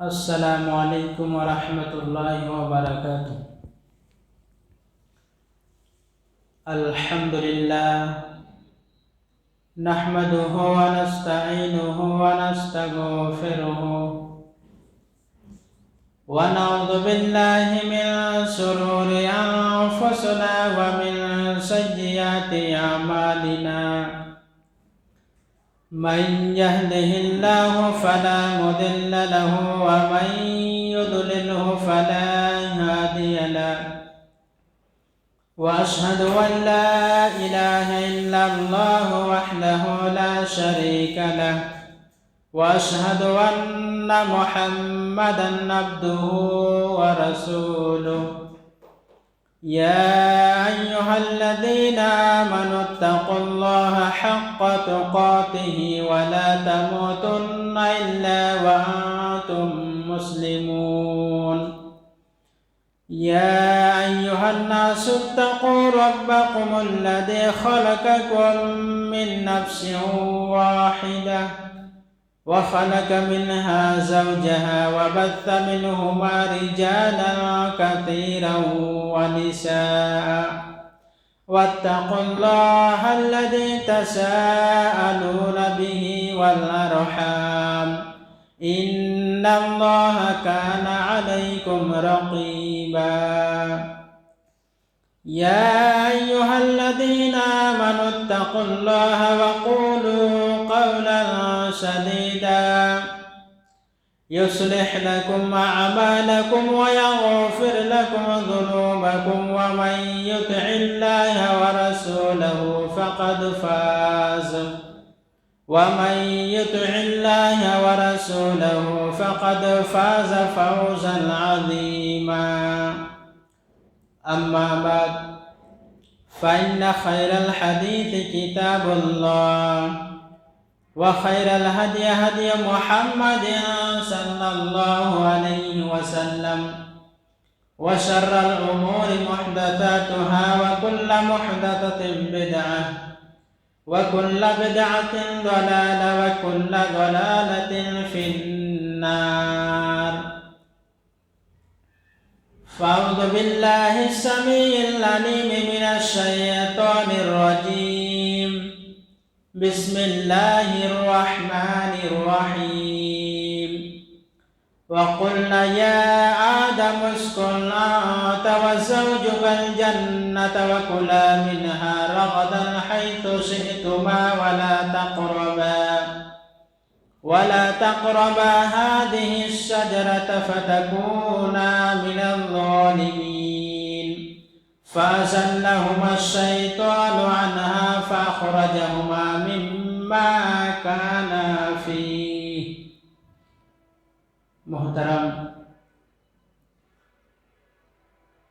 السلام علیکم ورحمۃ اللہ وبرکاتہ۔ الحمد للہ نحمده ونستعینه ونستغفره ونعوذ باللہ من شرور انفسنا ومن سیئات اعمالنا، من يهده الله فلا مضل له ومن يضلله فلا هادي له، وأشهد أن لا إله إلا الله وحده لا شريك له، وأشهد أن محمدا عبده ورسوله۔ يا أيها الذين آمنوا اتقوا الله حق تقاته ولا تموتن إلا وأنتم مسلمون۔ يا أيها الناس اتقوا ربكم الذي خلقكم من نفس واحدة وخلق منها زوجها وبث منهما رجالا كثيرا ونساء، واتقوا الله الذي تساءلون به والأرحام، إن الله كان عليكم رقيبا۔ يا أيها الذين آمنوا اتقوا الله وقولوا قولا سديدا يصلح لكم أعمالكم ويغفر لكم ذنوبكم، ومن يطع الله ورسوله فقد فاز فوزا عظيما۔ أما بعد، فإن خير الحديث كتاب الله، وخير الهدي هدي محمد صلى الله عليه وسلم، وشر الأمور محدثاتها، وكل محدثة بدعة، وكل بدعة ضلالة، وكل ضلالة في النار۔ فأعوذ بالله السميع العليم من الشيطان الرجيم، بسم الله الرحمن الرحيم۔ وقلنا يا آدم اسكن أنت وزوجك الجنة وكلا منها رغدا حيث شئتما ولا تقربا هذه الشجرة فتكونا من الظالمين، فأزلهما الشيطان عنها فأخرجهما مما كانا فيه۔ محترم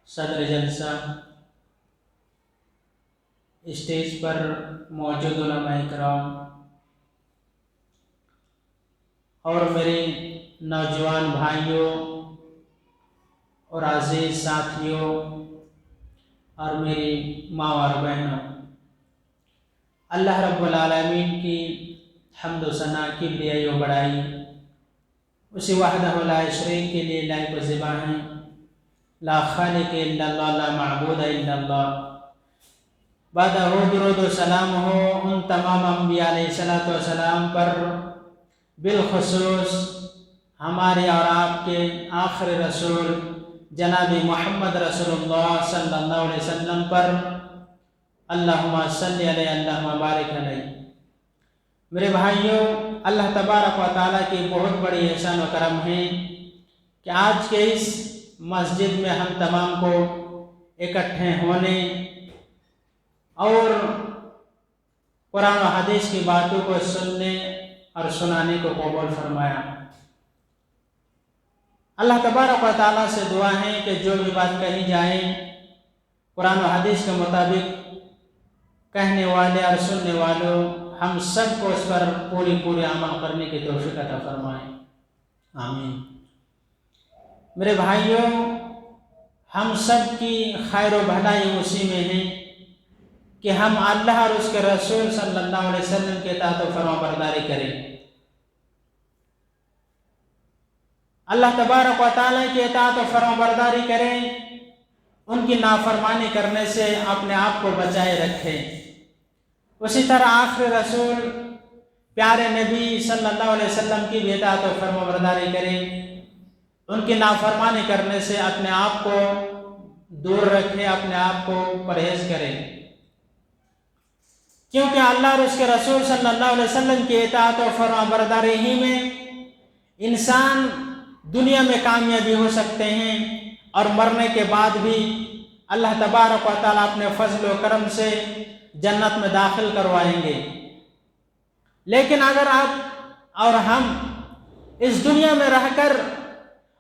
صدر جلسہ، اسٹیج پر موجود علماء کرام اور میرے نوجوان بھائیوں اور عزیز ساتھیوں اور میری ماں اور بہنوں، اللہ رب العالمین کی حمد و ثنا کبریائی و بڑائی اسی وحدہ لا شریک کے لیے لائق و زباں ہیں۔ لا خالق الا اللہ، لا معبود الا اللہ۔ بعد درود و سلام ہو ان تمام انبیاء علیہ السلام پر، بالخصوص ہمارے اور آپ کے آخری رسول جناب محمد رسول اللہ صلی اللہ علیہ وسلم پر، اللہم صلی علیہ، اللہم بارک علیہ۔ میرے بھائیوں، اللہ تبارک و تعالیٰ کی بہت بڑی احسان و کرم ہے کہ آج کے اس مسجد میں ہم تمام کو اکٹھے ہونے اور قرآن و حدیث کی باتوں کو سننے اور سنانے کو قبول فرمایا۔ اللہ تبارک و تعالیٰ سے دعا ہے کہ جو بھی بات کہی جائے قرآن و حدیث کے مطابق کہنے والے اور سننے والوں ہم سب کو اس پر پوری عمل کرنے کی توفیق عطا فرمائے، آمین۔ میرے بھائیوں، ہم سب کی خیر و بھلائی اسی میں ہے کہ ہم اللہ اور اس کے رسول صلی اللہ علیہ وسلم کے اطاعت و فرما برداری کریں۔ اللہ تبارک و تعالیٰ کی اطاعت و فرما برداری کریں، ان کی نافرمانی کرنے سے اپنے آپ کو بچائے رکھیں۔ اسی طرح آخری رسول پیارے نبی صلی اللہ علیہ وسلم کی بھی اطاعت و فرما برداری کریں، ان کی نافرمانی کرنے سے اپنے آپ کو دور رکھیں، اپنے آپ کو پرہیز کریں، کیونکہ اللہ اور اس کے رسول صلی اللہ علیہ وسلم کی اطاعت و فرما برداری ہی میں انسان دنیا میں کامیابی ہو سکتے ہیں، اور مرنے کے بعد بھی اللہ تبارک و تعالیٰ اپنے فضل و کرم سے جنت میں داخل کروائیں گے۔ لیکن اگر آپ اور ہم اس دنیا میں رہ کر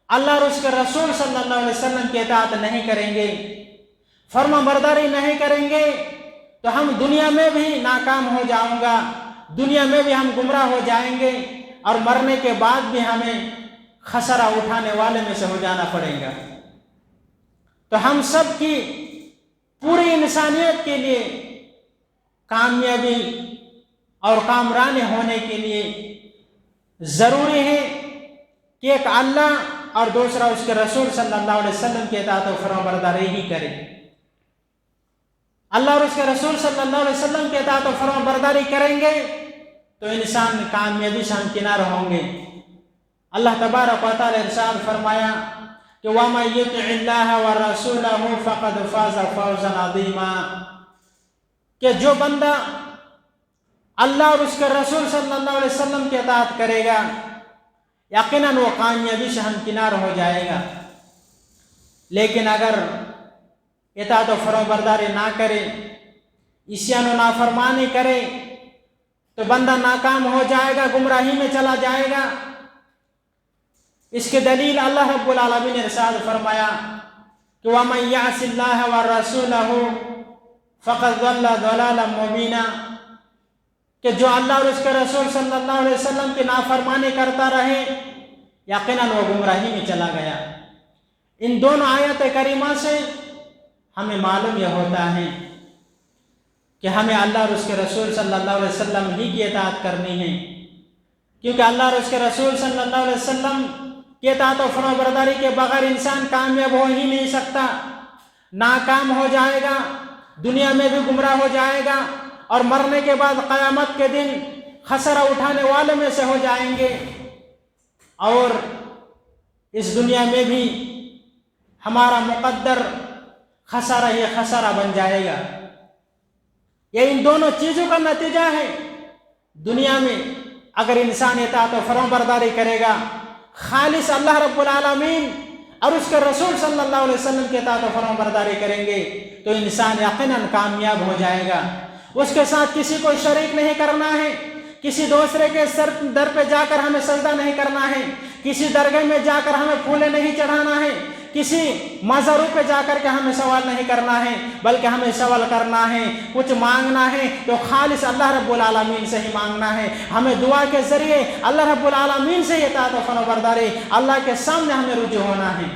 اللہ اور اس کے رسول صلی اللہ علیہ وسلم کی اطاعت نہیں کریں گے، فرما برداری نہیں کریں گے، تو ہم دنیا میں بھی ناکام ہو جائیں گا، دنیا میں بھی ہم گمراہ ہو جائیں گے، اور مرنے کے بعد بھی ہمیں خسارہ اٹھانے والے میں سے ہو جانا پڑے گا۔ تو ہم سب کی پوری انسانیت کے لیے کامیابی اور کامرانی ہونے کے لیے ضروری ہے کہ ایک اللہ اور دوسرا اس کے رسول صلی اللہ علیہ وسلم کی اطاعت و فرما برداری ہی کرے۔ اللہ اور اس کے رسول صلی اللہ علیہ وسلم کی اطاعت و فرما برداری کریں گے تو انسان کامیابی سے ہمکنار ہوں گے۔ اللہ تبارک و تعالی ارشاد فرمایا کہ وَمَن يُطِعِ اللَّهَ وَرَسُولَهُ فَقَدْ فَازَ فَوْزًا عَظِيمًا، کہ جو بندہ اللہ اور اس کے رسول صلی اللہ علیہ وسلم کی اطاعت کرے گا یقیناً وہ کامیابی سے ہمکنار ہو جائے گا۔ لیکن اگر اطاعت و فرما برداری نہ کرے، عصیان و نافرمانی کرے، تو بندہ ناکام ہو جائے گا، گمراہی میں چلا جائے گا۔ اس کے دلیل اللہ رب العالمین نے ارشاد فرمایا کہ وَمَن يَعْصِ اللَّهَ وَرَسُولَهُ فَقَدْ ضَلَّ ضَلَالًا مُبِينًا، کہ جو اللہ اور اس کے رسول صلی اللہ علیہ وسلم کی نافرمانی کرتا رہے یقیناً وہ گمراہی میں چلا گیا۔ ان دونوں آیت کریمہ سے ہمیں معلوم یہ ہوتا ہے کہ ہمیں اللہ اور اس کے رسول صلی اللہ علیہ وسلم ہی کی اطاعت کرنی ہے، کیونکہ اللہ اور اس کے رسول صلی اللہ علیہ وسلم کی اطاعت و فرما برداری کے بغیر انسان کامیاب ہو ہی نہیں سکتا، ناکام ہو جائے گا، دنیا میں بھی گمراہ ہو جائے گا، اور مرنے کے بعد قیامت کے دن خسارہ اٹھانے والے میں سے ہو جائیں گے، اور اس دنیا میں بھی ہمارا مقدر خسارہ ہی خسارہ بن جائے گا۔ یہ ان دونوں چیزوں کا نتیجہ ہے۔ دنیا میں اگر انسان اطاعت و فرما برداری کرے گا، خالص اللہ رب العالمین اور اس کے رسول صلی اللہ علیہ وسلم کی اطاعت و فرما برداری کریں گے تو انسان یقیناً کامیاب ہو جائے گا۔ اس کے ساتھ کسی کو شریک نہیں کرنا ہے، کسی دوسرے کے در پہ جا کر ہمیں سجدہ نہیں کرنا ہے، کسی درگاہ میں جا کر ہمیں پھولیں نہیں چڑھانا ہے، کسی مزاروں پہ جا کر کے ہمیں سوال نہیں کرنا ہے، بلکہ ہمیں سوال کرنا ہے، کچھ مانگنا ہے تو خالص اللہ رب العالمین سے ہی مانگنا ہے۔ ہمیں دعا کے ذریعے اللہ رب العالمین سے اطاعت و فرما برداری اللہ کے سامنے ہمیں رجوع ہونا ہے،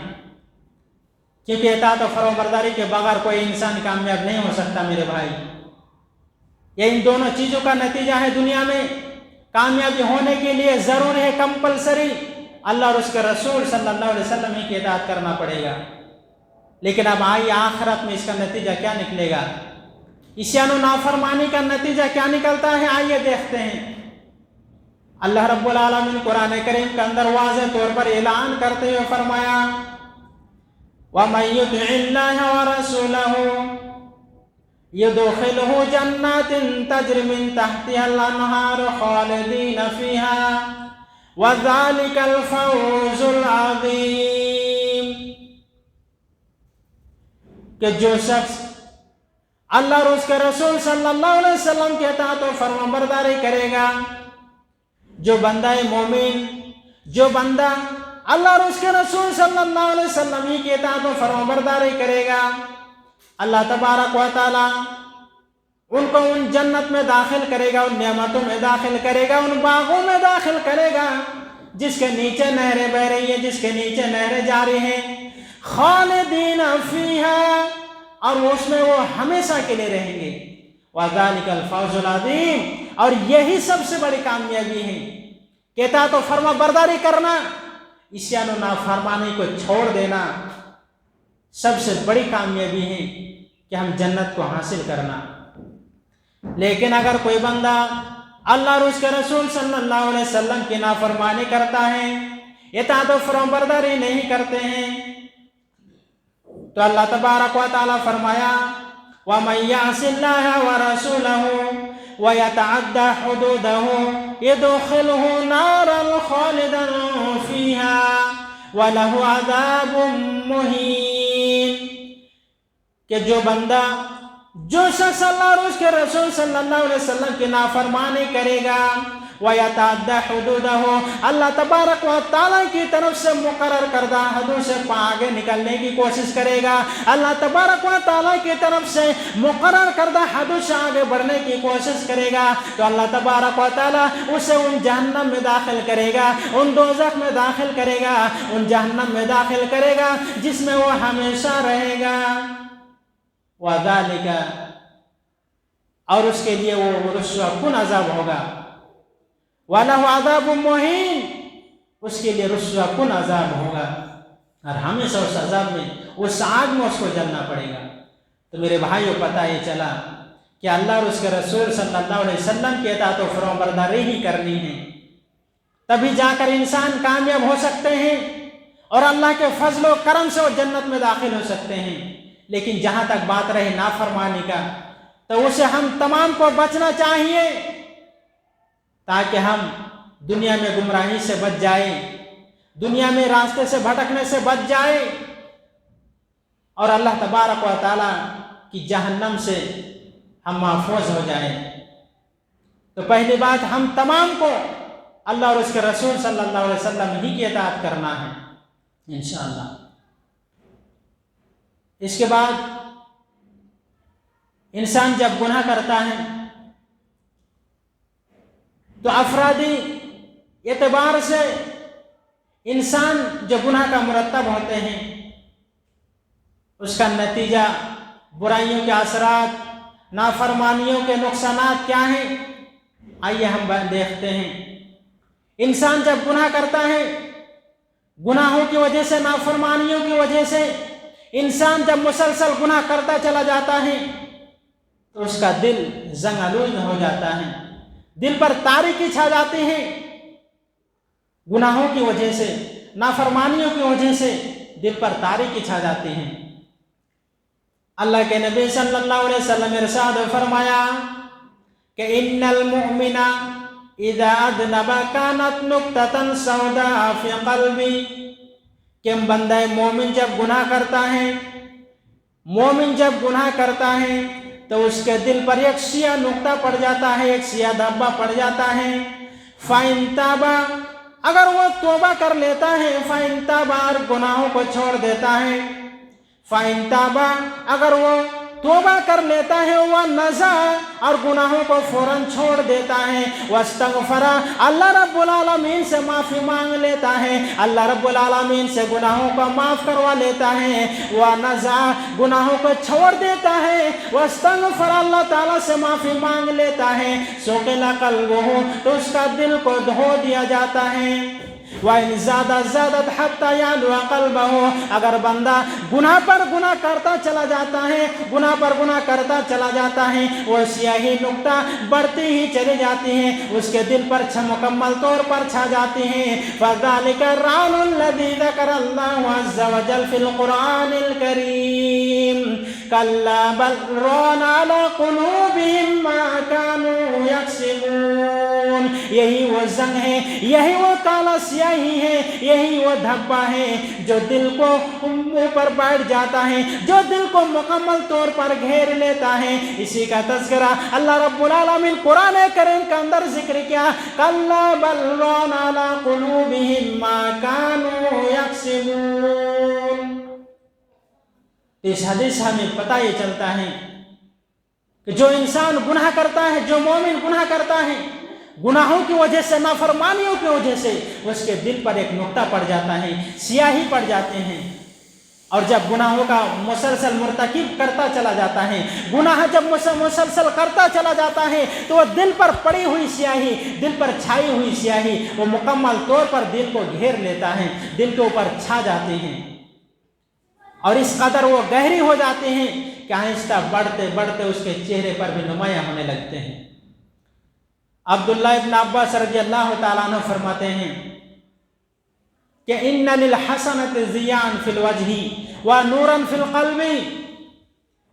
کیونکہ اطاعت و فرما برداری کے بغیر کوئی انسان کامیاب نہیں ہو سکتا میرے بھائی۔ یہ ان دونوں چیزوں کا نتیجہ ہے۔ دنیا میں کامیابی ہونے کے لیے ضروری ہے، کمپلسری اللہ اور اس کے رسول صلی اللہ علیہ وسلم ہی کی اطاعت کرنا پڑے گا۔ لیکن اب آئیے آخرت میں اس کا نتیجہ کیا نکلے گا، عصیان و نافرمانی کا نتیجہ کیا نکلتا ہے، آئیے دیکھتے ہیں۔ اللہ رب العالمین قرآن کریم کے اندر واضح طور پر اعلان کرتے ہوئے فرمایا وَمَن يُطِعِ اللَّهَ وَرَسُولَهُ يُدْخِلْهُ جَنَّاتٍ تَجْرِي مِن تَحْتِهَا الْأَنْهَارُ خَالِدِينَ فِيهَا وَذَلِكَ الْفَوْزُ الْعَظِيمُ، کہ جو شخص اللہ اور اس کے رسول صلی اللہ علیہ وسلم کی اطاعت و فرما برداری کرے گا، جو بندہ مومن، جو بندہ اللہ اور اس کے رسول صلی اللہ علیہ وسلم کی اطاعت و فرما برداری کرے گا، اللہ تبارک و تعالی ان کو ان جنت میں داخل کرے گا، ان نعمتوں میں داخل کرے گا، ان باغوں میں داخل کرے گا جس کے نیچے نہریں بہ رہی ہیں، جس کے نیچے نہریں جاری ہیں، خالدین فیہا، اور اس میں وہ ہمیشہ کے لیے رہیں گے، وذالک الفوز العظیم، اور یہی سب سے بڑی کامیابی ہے کہ اطاعت و فرما برداری کرنا اسیان و نافرمانی کو چھوڑ دینا سب سے بڑی کامیابی ہے کہ ہم جنت کو حاصل کرنا۔ لیکن اگر کوئی بندہ اللہ اور اس کے رسول صلی اللہ علیہ وسلم کی نافرمانی کرتا ہے، اطاعت و فرمانبرداری نہیں کرتے ہیں، تو اللہ تبارک و تعالیٰ فرمایا وَمَن يَعْصِ اللَّهَ وَرَسُولَهُ وَيَتَعَدَّ حُدُودَهُ يُدْخِلْهُ نَارًا خَالِدًا فِيهَا وَلَهُ عَذَابٌ مُّهِينٌ، کہ جو بندہ جو شخص اللہ اور اس کے رسول صلی اللہ علیہ وسلم کی نافرمانی کرے گا، وَيَتَعَدَّ حُدُودَهُ، اللہ تبارک و تعالیٰ کی طرف سے مقرر کردہ حدود سے آگے نکلنے کی کوشش کرے گا، اللہ تبارک و تعالیٰ کی طرف سے مقرر کردہ حدود سے آگے بڑھنے کی کوشش کرے گا، تو اللہ تبارک و تعالیٰ اسے ان جہنم میں داخل کرے گا، ان دوزخ میں داخل کرے گا، ان جہنم میں داخل کرے گا جس میں وہ ہمیشہ رہے گا۔ وَذَلِكَ، اور اس کے لیے وہ رسوا کن عذاب ہوگا۔ وَلَهُ عَذَابٌ مُّهِينٌ، اس کے لیے رسوا کن عذاب ہوگا اور ہمیشہ اس عذاب میں، اس آگ میں اس کو جلنا پڑے گا۔ تو میرے بھائیوں، پتہ یہ چلا کہ اللہ اور اس کے رسول صلی اللہ علیہ وسلم کی اطاعت و فرمانبرداری ہی کرنی ہے، تبھی جا کر انسان کامیاب ہو سکتے ہیں اور اللہ کے فضل و کرم سے وہ جنت میں داخل ہو سکتے ہیں۔ لیکن جہاں تک بات رہے نافرمانی کا، تو اسے ہم تمام کو بچنا چاہیے تاکہ ہم دنیا میں گمراہی سے بچ جائیں، دنیا میں راستے سے بھٹکنے سے بچ جائیں اور اللہ تبارک و تعالیٰ کی جہنم سے ہم محفوظ ہو جائیں۔ تو پہلی بات، ہم تمام کو اللہ اور اس کے رسول صلی اللہ علیہ وسلم ہی کی اطاعت کرنا ہے انشاءاللہ۔ اس کے بعد انسان جب گناہ کرتا ہے تو افرادی اعتبار سے انسان جو گناہ کا مرتب ہوتے ہیں اس کا نتیجہ، برائیوں کے اثرات، نافرمانیوں کے نقصانات کیا ہیں، آئیے ہم دیکھتے ہیں۔ انسان جب گناہ کرتا ہے، گناہوں کی وجہ سے، نافرمانیوں کی وجہ سے انسان جب مسلسل گناہ کرتا چلا جاتا ہے تو اس کا دل زنگ آلود ہو جاتا ہے، دل پر تاریکی چھا جاتی ہے۔ گناہوں کی وجہ سے، نافرمانیوں کی وجہ سے دل پر تاریکی چھا جاتی ہے۔ اللہ کے نبی صلی اللہ علیہ وسلم ارشاد فرمایا کہ ان المؤمن اذا اذنب كانت نقطة سوداء في قلبه، کہ بندہ مومن جب گناہ کرتا ہے، مومن جب گناہ کرتا ہے تو اس کے دل پر ایک سیاہ نقطہ پڑ جاتا ہے، ایک سیاہ دھبا پڑ جاتا ہے۔ فَإِن تَابَ، اگر وہ توبہ کر لیتا ہے، فَإِن تَابَ، اور گناہوں کو چھوڑ دیتا ہے، فَإِن تَابَ، اگر وہ توبہ کر لیتا ہے، وَنَزَعَ، اور گناہوں کو فوراً چھوڑ دیتا ہے، وَاسْتَغْفَرَ، اللہ رب العالمین سے معافی مانگ لیتا ہے، اللہ رب العالمین سے گناہوں کو معاف کروا لیتا ہے، وَنَزَعَ، گناہوں کو چھوڑ دیتا ہے، وَاسْتَغْفَرَ، اللہ تعالیٰ سے معافی مانگ لیتا ہے، سُقِلَ قَلْبُهُ، تو اس کا دل کو دھو دیا جاتا ہے۔ وَإِن زَادَتْ حَتَّى يَعْلُوَ قَلْبَهُ، اگر بندہ گناہ پر گناہ کرتا چلا جاتا ہے، گناہ پر گناہ کرتا چلا جاتا ہے، وہ سیاہی نقطہ بڑھتی ہی چلی جاتی ہے، اس کے دل پر مکمل طور پر چھا جاتی ہیں۔ فَذَلِكَ الرَّانُ الَّذِي ذَكَرَ اللَّهُ عَزَّ وَجَلَّ فِي الْقُرْآنِ الْكَرِيمِ كَلَّا بَلْ رَانَ عَلَى قُلُوبِهِمْ مَا كَانُوا يَكْسِبُونَ، یہی وہ زنگ ہے، یہی وہ کالا سیاہی ہے، یہی وہ دھبا ہے جو دل کو اوپر بیٹھ جاتا ہے، جو دل کو مکمل طور پر گھیر لیتا ہے۔ اسی کا تذکرہ اللہ رب العالمین قرآن کریم کے اندر ذکر کیا، کَلَّا بَلْ رَانَ عَلَى قُلُوبِهِمْ مَا كَانُوا يَكْسِبُونَ۔ اس حدیث ہمیں پتہ یہ چلتا ہے کہ جو انسان گناہ کرتا ہے، جو مومن گناہ کرتا ہے، گناہوں کی وجہ سے، نافرمانیوں کی وجہ سے اس کے دل پر ایک نقطہ پڑ جاتا ہے، سیاہی پڑ جاتے ہیں، اور جب گناہوں کا مسلسل مرتکب کرتا چلا جاتا ہے، گناہ جب مسلسل کرتا چلا جاتا ہے تو وہ دل پر پڑی ہوئی سیاہی، دل پر چھائی ہوئی سیاہی وہ مکمل طور پر دل کو گھیر لیتا ہے، دل کے اوپر چھا جاتے ہیں اور اس قدر وہ گہری ہو جاتے ہیں کہ آہستہ بڑھتے بڑھتے اس کے چہرے پر بھی نمایاں ہونے لگتے ہیں۔ عبداللہ ابن عباس رضی اللہ تعالیٰ عنہ فرماتے ہیں کہ ان للحسنۃ ضیاء فی الوجہ ونورا فی القلب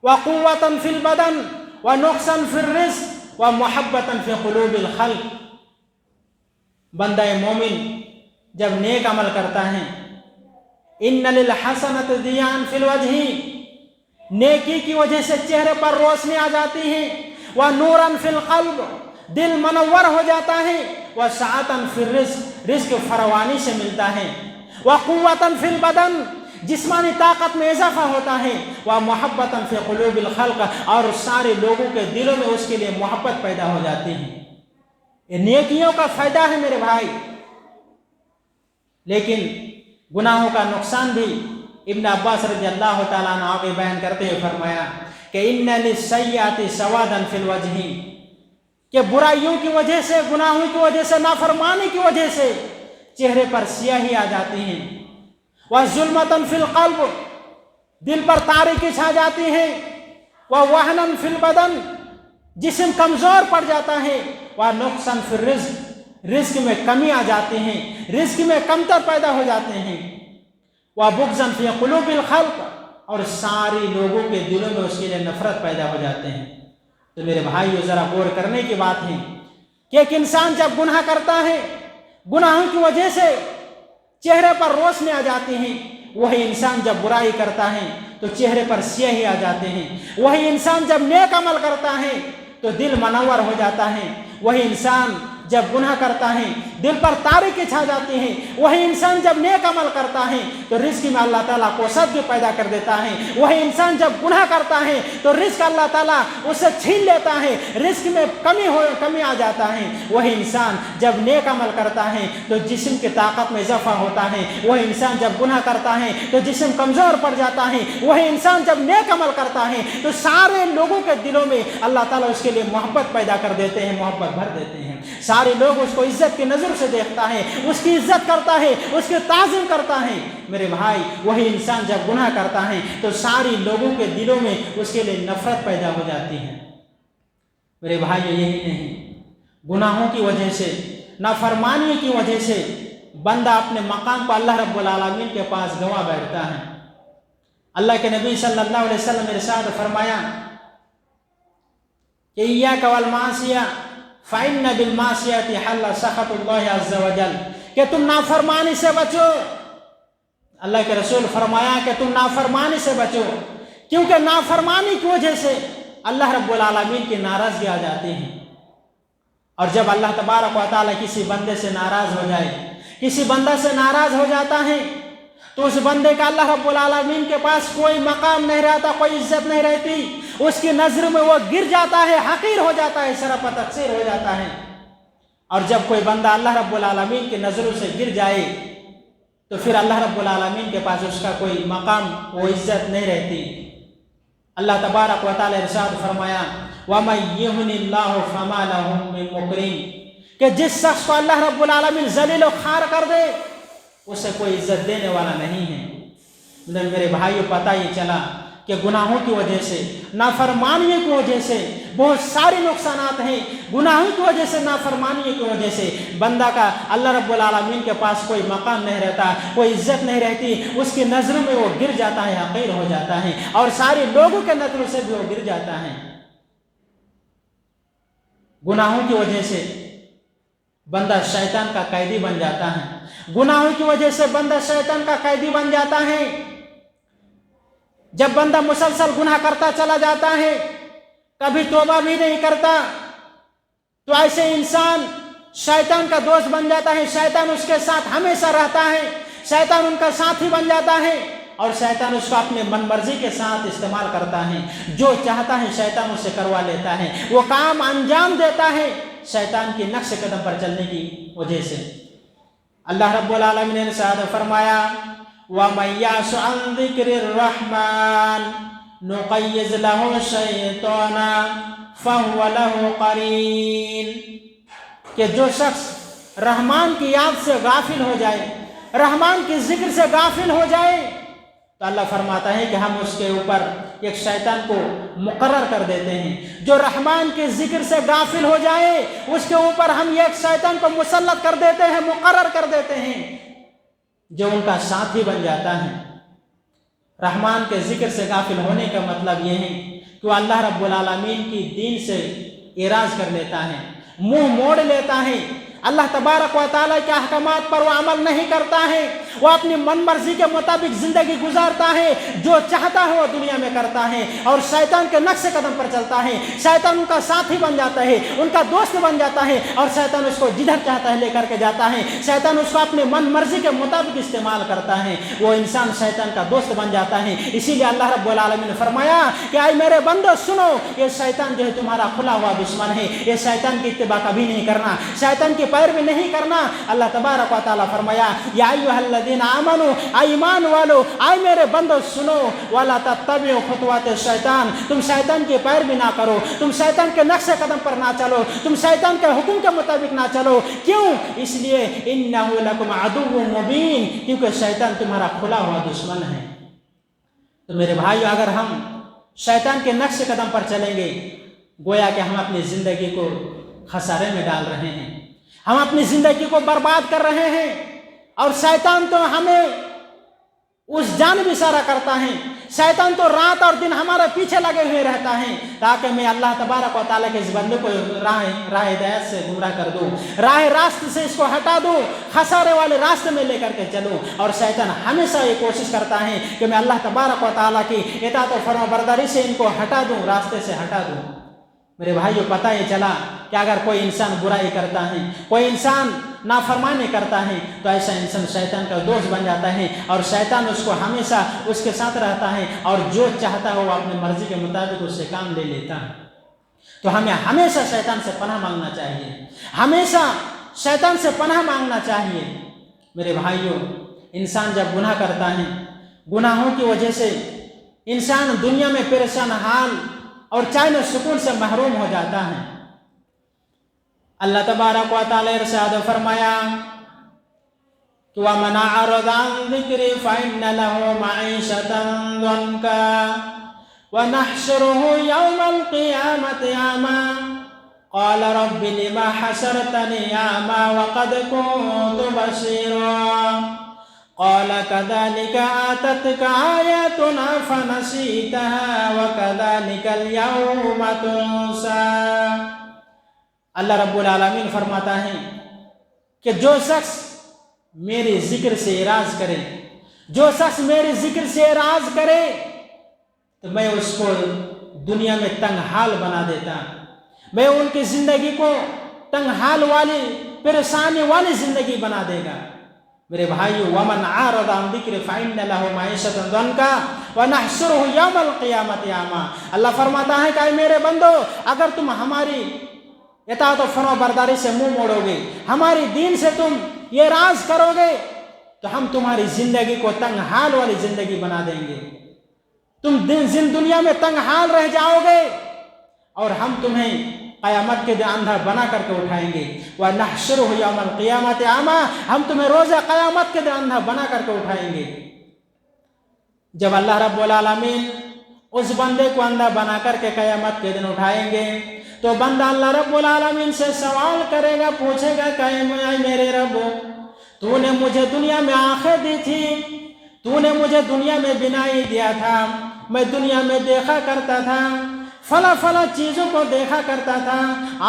وقوۃ فی البدن ونقصا فی الرزق ومحبۃ فی قلوب الخلق۔ بندہ مومن جب نیک عمل کرتا ہے، ان للحسنۃ ضیاء فی الوجہ، نیکی کی وجہ سے چہرے پر روشنی آ جاتی ہے، ونورا فی القلب، دل منور ہو جاتا ہے، وسعۃ فی الرزق، رزق فراوانی سے ملتا ہے، وقوۃ فی البدن، جسمانی طاقت میں اضافہ ہوتا ہے، ومحبۃ فی قلوب الخلق، اور سارے لوگوں کے دلوں میں اس کے لیے محبت پیدا ہو جاتی ہے۔ یہ نیکیوں کا فائدہ ہے میرے بھائی۔ لیکن گناہوں کا نقصان بھی ابن عباس رضی اللہ تعالیٰ عنہ آگے بیان کرتے ہوئے فرمایا کہ ان للسیئات سوادا فی الوجہ، کہ برائیوں کی وجہ سے، گناہوں کی وجہ سے، نافرمانی کی وجہ سے چہرے پر سیاہی آ جاتی ہیں، وظلمۃ فی القلب، دل پر تاریکی چھا جاتی ہے، ووہنا فی البدن، جسم کمزور پڑ جاتا ہے، ونقصا فی الرزق، رزق میں کمی آ جاتی ہے، رزق میں کمتر پیدا ہو جاتے ہیں، وبغضا فی قلوب الخلق، اور ساری لوگوں کے دلوں میں اس کے لیے نفرت پیدا ہو جاتے ہیں۔ تو میرے بھائیو ذرا غور کرنے کی بات ہے کہ ایک انسان جب گناہ کرتا ہے، گناہوں کی وجہ سے چہرے پر روشنی آ جاتی ہے، وہی انسان جب برائی کرتا ہے تو چہرے پر سیاہی آ جاتے ہیں، وہی انسان جب نیک عمل کرتا ہے تو دل منور ہو جاتا ہے، وہی انسان جب گناہ کرتا ہے دل پر تاریکی چھا جاتی ہے، وہی انسان جب نیک عمل کرتا ہے تو رزق میں اللہ تعالیٰ کوثر بھی پیدا کر دیتا ہے، وہی انسان جب گناہ کرتا ہے تو رزق اللہ تعالیٰ اسے چھین لیتا ہے، رزق میں کمی آ جاتا ہے، وہی انسان جب نیک عمل کرتا ہے تو جسم کی طاقت میں اضافہ ہوتا ہے، وہی انسان جب گناہ کرتا ہے تو جسم کمزور پڑ جاتا ہے، وہی انسان جب نیک عمل کرتا ہے تو سارے لوگوں کے دلوں میں اللہ تعالیٰ اس کے لیے محبت پیدا کر دیتے ہیں، محبت بھر دیتے ہیں، سارے لوگ اس کو عزت کی نظر سے دیکھتا ہے، اس کی عزت کرتا ہے، اس کی تعظیم کرتا ہے۔ میرے بھائی وہی انسان جب گناہ کرتا ہے تو ساری لوگوں کے دلوں میں اس کے لیے نفرت پیدا ہو جاتی ہے۔ میرے بھائی یہی نہیں، گناہوں کی وجہ سے، نافرمانی کی وجہ سے بندہ اپنے مقام کو اللہ رب العالمین کے پاس گنوا بیٹھتا ہے۔ اللہ کے نبی صلی اللہ علیہ وسلم نے ارشاد فرمایا کہ ایاک والمعصیہ فإن بالمعصیۃ حل سخط اللہ عز وجل، کہ تم نافرمانی سے بچو۔ اللہ کے رسول فرمایا کہ تم نافرمانی سے بچو، کیونکہ نافرمانی کی وجہ سے اللہ رب العالمین کی ناراضگی آ جاتی ہے، اور جب اللہ تبارک و تعالیٰ کسی بندے سے ناراض ہو جائے، کسی بندہ سے ناراض ہو جاتا ہے تو اس بندے کا اللہ رب العالمین کے پاس کوئی مقام نہیں رہتا، کوئی عزت نہیں رہتی، اس کی نظر میں وہ گر جاتا ہے، حقیر ہو جاتا ہے، سرپا تقصیر ہو جاتا ہے۔ اور جب کوئی بندہ اللہ رب العالمین کی نظروں سے گر جائے تو پھر اللہ رب العالمین کے پاس اس کا کوئی مقام، وہ عزت نہیں رہتی۔ اللہ تبارک و تعالی ارشاد فرمایا وَمَن يُهِنِ اللَّهُ فَمَا لَهُ مِن مُكْرِمٍ، کہ جس شخص کو اللہ رب العالمین ذلیل و خوار کر دے اسے کوئی عزت دینے والا نہیں ہے۔ میرے بھائیو پتہ یہ چلا کہ گناہوں کی وجہ سے، نافرمانیوں کی وجہ سے بہت سارے نقصانات ہیں۔ گناہوں کی وجہ سے، نافرمانیوں کی وجہ سے بندہ کا اللہ رب العالمین کے پاس کوئی مقام نہیں رہتا، کوئی عزت نہیں رہتی، اس کی نظروں میں وہ گر جاتا ہے، حقیر ہو جاتا ہے، اور سارے لوگوں کے نظروں سے بھی وہ گر جاتا ہے۔ گناہوں کی وجہ سے بندہ شیطان کا قیدی بن جاتا ہے، گناہوں کی وجہ سے بندہ شیطان کا قیدی بن جاتا ہے۔ جب بندہ مسلسل گناہ کرتا چلا جاتا ہے، کبھی توبہ بھی نہیں کرتا، تو ایسے انسان شیطان کا دوست بن جاتا ہے، شیطان اس کے ساتھ ہمیشہ رہتا ہے، شیطان ان کا ساتھی بن جاتا ہے، اور شیطان اس کو اپنے من مرضی کے ساتھ استعمال کرتا ہے، جو چاہتا ہے شیطان اسے کروا لیتا ہے، وہ کام انجام دیتا ہے شیطان کی نقش قدم پر چلنے کی وجہ سے۔ اللہ رب العالمین نے ارشاد فرمایا وَمَن يَعْشُ عَن ذِكْرِ الرَّحْمَنِ نُقَيِّضْ لَهُ شَيْطَانًا فَهُوَ لَهُ قَرِينٌ، کہ جو شخص رحمان کی یاد سے غافل ہو جائے، رحمان کی ذکر سے غافل ہو جائے، تو اللہ فرماتا ہے کہ ہم اس کے اوپر ایک شیطان کو مقرر کر دیتے ہیں۔ جو رحمان کے ذکر سے غافل ہو جائے اس کے اوپر ہم ایک شیطان کو مسلط کر دیتے ہیں، مقرر کر دیتے ہیں، جو ان کا ساتھی بن جاتا ہے۔ رحمان کے ذکر سے غافل ہونے کا مطلب یہ ہے کہ وہ اللہ رب العالمین کی دین سے اعراض کر لیتا ہے، منہ موڑ لیتا ہے، اللہ تبارک و تعالیٰ کے احکامات پر وہ عمل نہیں کرتا ہے، وہ اپنی من مرضی کے مطابق زندگی گزارتا ہے، جو چاہتا ہے وہ دنیا میں کرتا ہے، اور شیطان کے نقش قدم پر چلتا ہے۔ شیطان ان کا ساتھی بن جاتا ہے، ان کا دوست بن جاتا ہے، اور شیطان اس کو جدھر چاہتا ہے لے کر کے جاتا ہے۔ شیطان اس کو اپنی من مرضی کے مطابق استعمال کرتا ہے، وہ انسان شیطان کا دوست بن جاتا ہے۔ اسی لیے اللہ رب العالمین نے فرمایا کہ اے میرے بندو سنو، یہ شیطان جو ہے تمہارا کھلا ہوا دشمن ہے، یہ شیطان کی اتباع کبھی نہیں کرنا، شیطان کی پیروی نہیں کرنا۔ اللہ تبارک و تعالیٰ فرمایا یا ایھا الذین آمنوا، اے ایمان والو، اے میرے بندو سنو، ولا تتبعوا خطوات الشیطان، تم شیطان کی پیروی نہ کرو، تم شیطان کے نقش قدم پر نہ چلو، تم شیطان کے حکم کے مطابق نہ چلو۔ کیوں؟ اس لیے انہ لکم عدو مبین، کیونکہ شیطان تمہارا کھلا ہوا دشمن ہے۔ تو میرے بھائیو، اگر ہم شیطان کے نقش قدم پر چلیں گے گویا کہ ہم اپنی زندگی کو خسارے میں ڈال رہے ہیں، ہم اپنی زندگی کو برباد کر رہے ہیں، اور شیطان تو ہمیں اس جانب اشارہ کرتا ہے، شیطان تو رات اور دن ہمارے پیچھے لگے ہوئے رہتا ہے تاکہ میں اللہ تبارک و تعالیٰ کے اس بندے کو راہ ہدایت سے گمراہ کر دوں، راہ راست سے اس کو ہٹا دوں، خسارے والے راستے میں لے کر کے چلوں۔ اور شیطان ہمیشہ یہ کوشش کرتا ہے کہ میں اللہ تبارک و تعالیٰ کی اطاعت و فرما برداری سے ان کو ہٹا دوں، راستے سے ہٹا دوں۔ میرے بھائیو، پتہ یہ چلا کہ اگر کوئی انسان برائی کرتا ہے، کوئی انسان نافرمانی کرتا ہے، تو ایسا انسان شیطان کا دوست بن جاتا ہے، اور شیطان اس کو ہمیشہ اس کے ساتھ رہتا ہے، اور جو چاہتا ہے وہ اپنی مرضی کے مطابق اس سے کام لے لیتا ہے۔ تو ہمیں ہمیشہ شیطان سے پناہ مانگنا چاہیے، ہمیشہ شیطان سے پناہ مانگنا چاہیے۔ میرے بھائیو، انسان جب گناہ کرتا ہے، گناہوں کی وجہ سے انسان دنیا میں پریشان حال اور چین و سکون سے محروم ہو جاتا ہے۔ اللہ تبارک و تعالیٰ ارشاد فرمایا کہ وَمَنْ أَعْرَضَ عَنْ ذِكْرِي فَإِنَّ لَهُ مَعِيشَةً ضَنْكًا وَنَحْشُرُهُ يَوْمَ الْقِيَامَةِ أَعْمَى قَالَ رَبِّ لِمَ حَشَرْتَنِي أَعْمَى وَقَدْ كُنْتُ بَصِيرًا قَالَ كَذَلِكَ آتَتْكَ آيَاتُنَا فَنَسِيتَهَا وَكَذَلِكَ الْيَوْمَ تُنْسَى۔ اللہ رب العالمین فرماتا ہے کہ جو شخص میرے ذکر سے اعراض کرے، جو شخص میرے ذکر سے اعراض کرے، تو میں اس کو دنیا میں تنگ حال بنا دیتا، میں ان کی زندگی کو تنگ حال والی، پریشانی والی زندگی بنا دے گا۔ میرے بھائیو، وَمَنْ أَعْرَضَ عَنْ ذِكْرِي فَإِنَّ لَهُ مَعِيشَةً ضَنْكًا وَنَحْشُرُهُ يَوْمَ الْقِيَامَةِ أَعْمَى۔ اللہ فرماتا ہے کہ اے میرے بندو، اگر تم ہماری اطاعت و فرما برداری سے منہ موڑو گے، ہماری دین سے تم یہ راز کرو گے، تو ہم تمہاری زندگی کو تنگ حال والی زندگی بنا دیں گے، تم دنیا میں تنگ حال رہ جاؤ گے، اور ہم تمہیں قیامت کے دن اندھا بنا کر کے اٹھائیں گے۔ وَنَحْشُرُهُ يَوْمَ الْقِيَامَةِ أَعْمَى، ہم تمہیں روز قیامت کے دن اندھا بنا کر کے اٹھائیں گے۔ جب اللہ رب العالمین اس بندے کو اندھا بنا کر کے قیامت کے دن اٹھائیں گے، تو بندہ اللہ رب العالمین سے سوال کرے گا، پوچھے گا کہ اے میرے رب، تو نے مجھے دنیا میں آنکھیں دی تھی، تو نے مجھے دنیا میں بینائی دیا تھا، میں دنیا میں دیکھا کرتا تھا، فلاں فلاں چیزوں کو دیکھا کرتا تھا،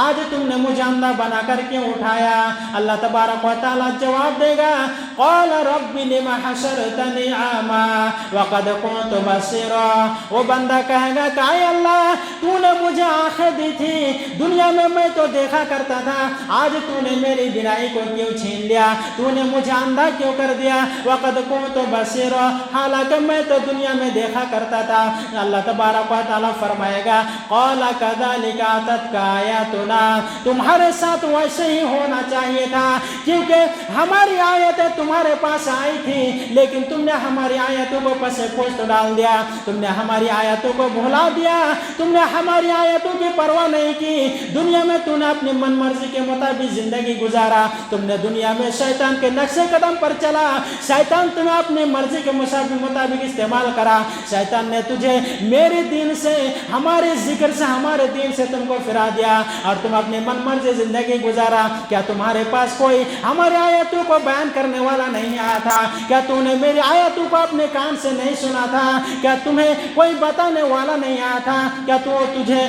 آج تم نے مجھے اندھا بنا کر کیوں اٹھایا؟ اللہ تبارک و تعالیٰ جواب دے گا، قال رب لم حشرتنی اعمی وقد كنت بصیرا۔ وہ بندہ کہے گا کہ اے اللہ، تو نے مجھے آنکھیں دی تھی، دنیا میں تو دیکھا کرتا تھا، آج تو نے میری بینائی کو کیوں چھین لیا؟ تو نے مجھے اندھا کیوں کر دیا؟ وقد كنت بصیرا، حالانکہ میں تو دنیا میں دیکھا کرتا تھا۔ اللہ تبارک و تعالیٰ فرمائے گا قال كذلك أتتك آياتنا، تمہارے ساتھ ویسے ہی ہونا چاہیے تھا، کیونکہ ہماری آیتیں تمہارے پاس آئی تھی لیکن تم نے ہماری آیتوں کو پس پشت ڈال دیا، تم نے ہماری آیتوں کو بھلا دیا، تم نے ہماری آیتوں کی پرواہ نہیں کی، دنیا میں تم نے اپنی من مرضی کے مطابق زندگی گزارا، تم نے دنیا میں شیطان کے نقش قدم پر چلا، شیطان تمہیں اپنی مرضی کے مطابق استعمال کرا، شیطان نے تجھے میرے دین سے، ہمارے ذکر سے، ہمارے دین سے تم کو پھرا دیا اور تم اپنے من مرضی زندگی گزارا۔ کیا تمہارے پاس کوئی ہمارے آیتوں کو بیان کرنے والا نہیں آیا تھا؟ کیا تم نے میری آیتوں کو اپنے کان سے نہیں سنا تھا؟ کیا تمہیں کوئی بتانے والا نہیں آیا تھا؟ کیا تجھے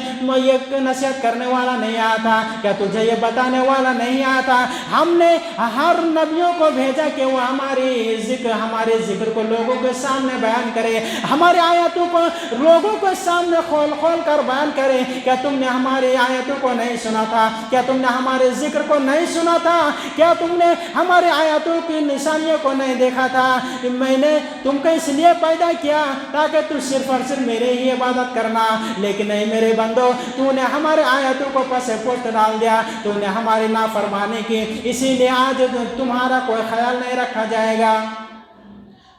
یہ نصیحت کرنے والا نہیں آیا تھا؟ کیا تجھے یہ بتانے والا نہیں آیا تھا؟ ہم نے ہر نبیوں کو بھیجا کہ وہ ہمارے ذکر کو لوگوں کے سامنے بیان کرے، ہمارے آیتوں کو لوگوں کے سامنے کھول کھول کر بیان کرے۔ کیا تم نے ہماری آیتوں کو نہیں سنا تھا؟ کیا تم نے ہمارے ذکر کو نہیں سنا تھا؟ کیا تم نے ہمارے آیتوں کی نشانیوں کو نہیں دیکھا تھا؟ میں نے تم کو اس لیے پیدا کیا تاکہ تو صرف اور صرف میرے ہی عبادت کرنا، لیکن نہیں میرے بندو، تو نے ہمارے آیتوں کو پس پشت ڈال دیا، تو نے ہماری نافرمانی کی، اسی لیے آج تمہارا کوئی خیال نہیں رکھا جائے گا۔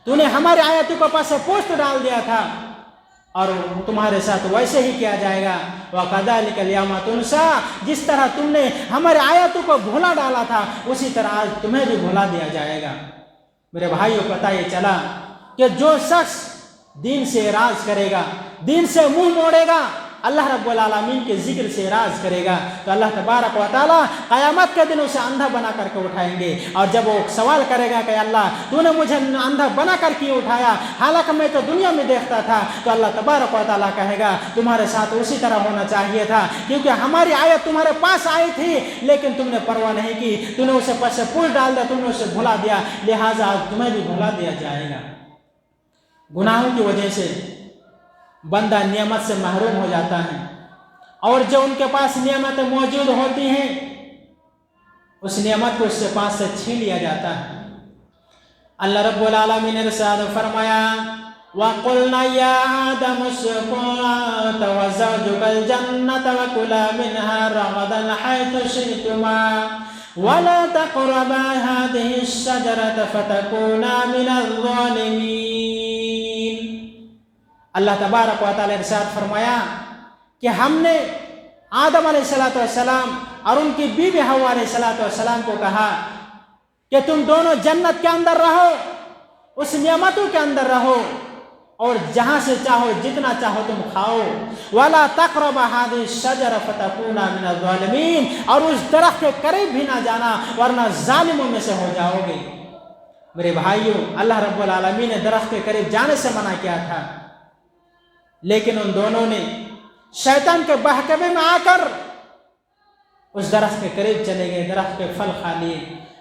تو نے ہمارے آیتوں کو پس پشت ڈال دیا تھا اور تمہارے ساتھ ویسے ہی کیا جائے گا۔ وَكَذَلِكَ الْيَوْمَ تُنْسَىٰ، جس طرح تم نے ہمارے آیتوں کو بھولا ڈالا تھا اسی طرح آج تمہیں بھی بھولا دیا جائے گا۔ میرے بھائیوں، پتہ یہ چلا کہ جو شخص دین سے اعراض کرے گا، دین سے منہ موڑے گا، اللہ رب العالمین کے ذکر سے اعراض کرے گا تو اللہ تبارک و تعالیٰ قیامت کے دن اسے اندھا بنا کر کے اٹھائیں گے، اور جب وہ سوال کرے گا کہ اللہ تو نے مجھے اندھا بنا کر کیوں اٹھایا، حالانکہ میں تو دنیا میں دیکھتا تھا، تو اللہ تبارک و تعالیٰ کہے گا تمہارے ساتھ اسی طرح ہونا چاہیے تھا، کیونکہ ہماری آیت تمہارے پاس آئی تھی لیکن تم نے پرواہ نہیں کی، تم نے اسے پس پوچھ ڈال دیا، تم نے اسے بھلا دیا، لہٰذا آج تمہیں بھی بھلا دیا جائے گا۔ گناہوں کی وجہ سے بندہ نعمت سے محروم ہو جاتا ہے، اور جو ان کے پاس نعمتیں موجود ہوتی ہیں اس نعمت کو اس کے پاس سے چھین لیا جاتا ہے۔ اللہ رب العالمین نے ارشاد فرمایا وَقُلْنَا يَا آدَمُ اسْكُنْ أَنْتَ وَزَوْجُكَ الْجَنَّةَ وَكُلَا مِنْهَا رَغَدًا حَيْثُ شِئْتُمَا وَلَا تَقْرَبَا هَٰذِهِ الشَّجَرَةَ فَتَكُونَا مِنَ الظَّالِمِينَ۔ اللہ تبارک و تعالیٰ ارشاد فرمایا کہ ہم نے آدم علیہ السلام اور ان کی بیوی حوا علیہ السلام کو کہا کہ تم دونوں جنت کے اندر رہو، اس نعمتوں کے اندر رہو، اور جہاں سے چاہو جتنا چاہو تم کھاؤ، وَلَا تَقْرَبَا هَٰذِهِ الشَّجَرَةَ فَتَكُونَا مِنَ الظَّالِمِينَ، اور اس درخت کے قریب بھی نہ جانا ورنہ ظالموں میں سے ہو جاؤ گے۔ میرے بھائیوں، اللہ رب العالمین نے درخت کے قریب جانے سے منع کیا تھا، لیکن ان دونوں نے شیطان کے بہکوے میں آ کر اس درخت کے قریب چلے گئے، درخت کے پھل کھا لیے،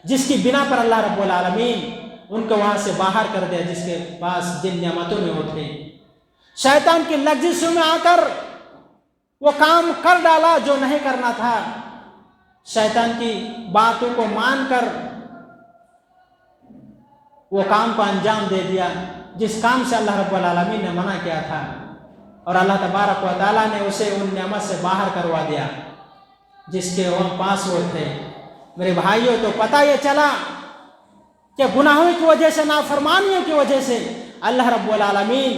جس کی بنا پر اللہ رب العالمین ان کو وہاں سے باہر کر دیا جس کے پاس جن نعمتوں میں وہ تھے۔ شیطان کی لغزشوں میں آ کر وہ کام کر ڈالا جو نہیں کرنا تھا، شیطان کی باتوں کو مان کر وہ کام کو انجام دے دیا جس کام سے اللہ رب العالمین نے منع کیا تھا، اور اللہ تبارک و تعالیٰ نے اسے ان نعمت سے باہر کروا دیا جس کے وہ پاس وہ تھے۔ میرے بھائیوں، تو پتہ یہ چلا کہ گناہوں کی وجہ سے، نافرمانیوں کی وجہ سے اللہ رب العالمین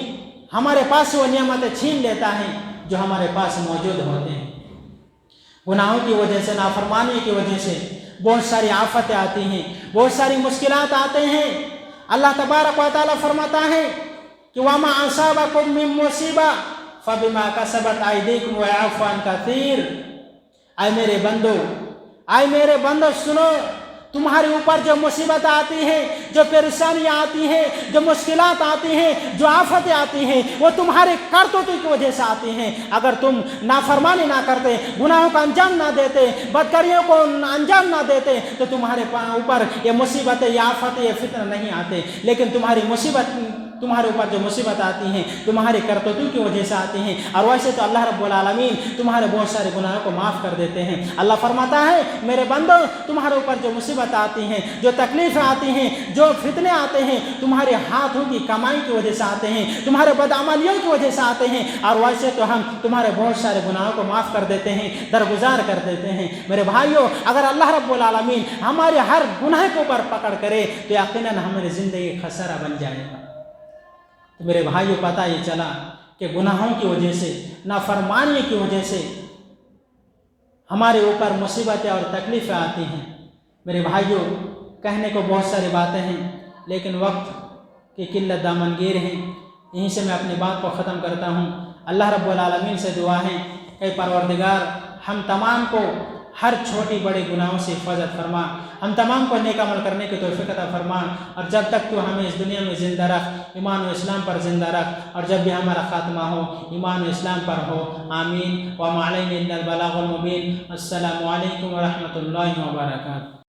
ہمارے پاس وہ نعمتیں چھین لیتا ہے جو ہمارے پاس موجود ہوتے ہیں۔ گناہوں کی وجہ سے، نافرمانی کی وجہ سے بہت ساری آفتیں آتی ہیں، بہت ساری مشکلات آتے ہیں۔ اللہ تبارک و تعالیٰ فرماتا ہے کہ وَمَا أَصَابَكُم مِّن مُّصِیبَةٍ فَبِمَا كَسَبَتْ أَیْدِیکُم وَیَعْفُو عَن کَثِیر۔ اے میرے بندو سنو، تمہارے اوپر جو مصیبت آتی ہے، جو پریشانیاں آتی ہیں، جو مشکلات آتی ہیں، جو آفتیں آتی ہیں، وہ تمہارے کرتوتوں کی وجہ سے آتی ہیں۔ اگر تم نافرمانی نہ کرتے، گناہوں کا انجام نہ دیتے، بدکاریوں کو انجام نہ دیتے تو تمہارے اوپر یہ مصیبتیں، یہ آفتیں، یہ فتنہ نہیں آتے، لیکن تمہاری مصیبت تمہارے اوپر جو مصیبت آتی ہیں تمہارے کرتوتوں کی وجہ سے آتی ہیں، اور ویسے تو اللہ رب العالمین تمہارے بہت سارے گناہوں کو معاف کر دیتے ہیں۔ اللہ فرماتا ہے میرے بندو تمہارے اوپر جو مصیبت آتی ہیں، جو تکلیفیں آتی ہیں، جو فتنے آتے ہیں، تمہارے ہاتھوں کی کمائی کی وجہ سے آتے ہیں، تمہارے بدعملیوں کی وجہ سے آتے ہیں، اور ویسے تو ہم تمہارے بہت سارے گناہوں کو معاف کر دیتے ہیں، درگزار کر دیتے ہیں۔ میرے بھائیوں اگر اللہ رب العالمین ہمارے ہر گناہ کے اوپر پکڑ کرے تو یقیناً ہماری زندگی خسارہ بن جائے گا۔ تو میرے بھائیوں پتہ یہ چلا کہ گناہوں کی وجہ سے، نافرمانی کی وجہ سے ہمارے اوپر مصیبتیں اور تکلیفیں آتی ہیں۔ میرے بھائیوں کہنے کو بہت ساری باتیں ہیں لیکن وقت کی قلت دامنگیر ہیں، یہیں سے میں اپنی بات کو ختم کرتا ہوں۔ اللہ رب العالمین سے دعا ہے اے پروردگار ہم تمام کو ہر چھوٹی بڑے گناہوں سے حفاظت فرما، ہم تمام کو نیک عمل کرنے کی توفیق عطا فرما، اور جب تک تو ہمیں اس دنیا میں زندہ رکھ، ایمان و اسلام پر زندہ رکھ، اور جب بھی ہمارا خاتمہ ہو ایمان و اسلام پر ہو۔ آمین۔ وما علینا الا البلاغ المبین۔ السلام علیکم ورحمۃ اللہ وبرکاتہ۔